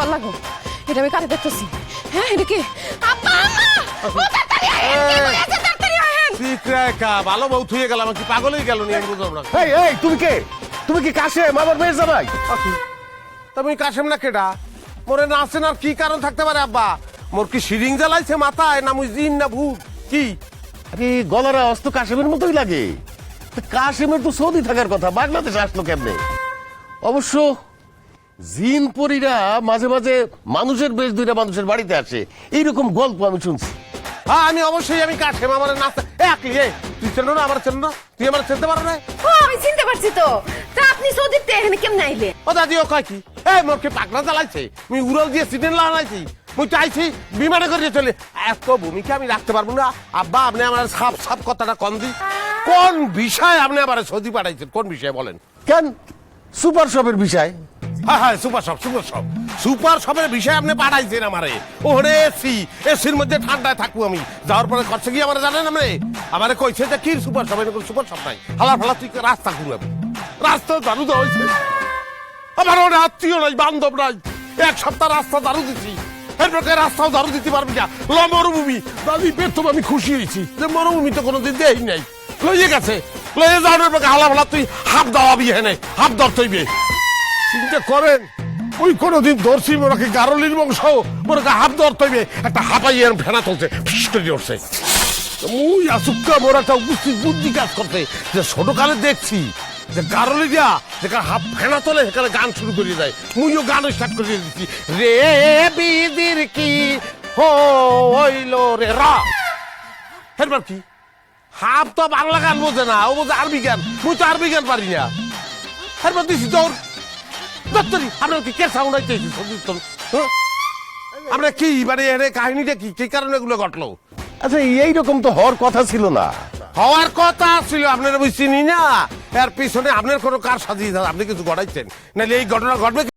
আল্লাহ গো, এটা আমি কারে দেখতেছি? হ্যাঁ, এটা কি? আব্বা, আম্মা! ও তাড়াতাড়ি আহেন, কি হয়েছে? তাড়াতাড়ি আহেন! সিক্রেকা ভালো বউ থুয়ে গেলাম, কি পাগলই গেল নি আমি বুঝলাম না। এই এই তুমি কে? তুমি কি কাশেম আমার মেয়ের জামাই? তুমি কাশেম না কেডা? মোরে না আছেন আর কি কারণ থাকতে পারে আব্বা? মোর কি শিরিং জ্বালাইছে মাথায়, না মুই জিন না ভূত কি? আরে গলার আওয়াজ তো কাশেমের মতোই লাগে। তা কাশেমের তো সৌদি থাকার কথা, বাংলাদেশে আসলো কেমনে? অবশ্য জিন পরীরা মাঝে মাঝে মানুষের বেশ দুইটা মানুষের বাড়িতে আসে, এইরকম গল্প আমি শুনছি। হ্যাঁ আমি অবশ্যই আমি কাশেম, আমার নাচতে একই। তুই চেনো না, আমার চেনো না? তুই আমার চিনতে পারো না? ও, আমি চিনতে পারছি তো। তা আপনি সৌদিতে এখানে কেমনে আইলে? ও দাদি ও কয় কি? এই মোর কি পাকড়া জ্বালাইছে? মুই উড়াল দিয়ে সিটেন লাগাইছি, মুই চাইছি বিমানে করে চলে। এত ভূমিকা আমি রাখতে পারবো না আব্বা। আপনি আমার সাপ সাপ কথাটা কম দি। কোন বিষয় আপনি আবার সৌদি পাঠাইছেন? কোন বিষয় বলেন? কেন? সুপার শপের বিষয়। হ্যাঁ হ্যাঁ, super shop, super shop. Super শপের বিষয় আপনি পাঠাইছেন আমারে। ওরে এসি, এসির মধ্যে ঠান্ডায় থাকবো আমি। যাওয়ার পরে করছে কি আমার জানেন? আপনি আমারে কইছে যে কি সুপার শপ, এরকম সুপার শপ নাই। হালা ফালা তুই রাস্তা ঘুরাবি, রাস্তা দারু দেওয়া হয়েছে। আমার ওর আত্মীয় নাই, বান্ধব নাই। এক সপ্তাহ রাস্তা দারু দিচ্ছি, এরপর রাস্তাও দারু দিতে পারবি না। ল মরুভূমি দাদি, বেতন আমি খুশি হয়েছি যে মরুভূমি তো কোনোদিন দেই নাই। লইয়ে গেছে, লইয়ে যাওয়ার পর হালা ফালা তুই হাফ দাওয়াবি, হেনে হাফ ধরতেইবে। চিন্তা করেন, ওই কোনোদিন ধরছি মোরাকে গারলির বংশ, মোরাকে হাফ ধরতেইবে। একটা হাঁপাই এর ফেনা চলছে, ফিস করে উঠছে। মুই আসুক্কা মোরাটা উপস্থিত বুদ্ধি কাজ করতে, যে ছোটকালে দেখছি যে গারলি দিয়া যেখানে হাফ ফেনা তোলে সেখানে গান শুরু করে দেয়। মুইও গান স্টার্ট করে দিচ্ছি, রে বিদির কি হইল রে রা। এরপর কি? হাফ তো বাংলা গান বোঝে না, ও বোঝে আরবি গান। মুই তো আরবি গান পারি না। এরপর দিছি তোর দত্তরি, আপনার কি কে সাউন্ড আইতেছি? আমরা কি মানে কাহিনীটা কি, কি কারণে এগুলো ঘটলো? আচ্ছা এইরকম তো হওয়ার কথা ছিল না। হওয়ার কথা ছিল, আপনারা বুঝছিনি না। এর পিছনে আপনার কোনো কার সাজিয়ে আপনি কিছু ঘটাইছেন, নাহলে এই ঘটনা ঘটবে।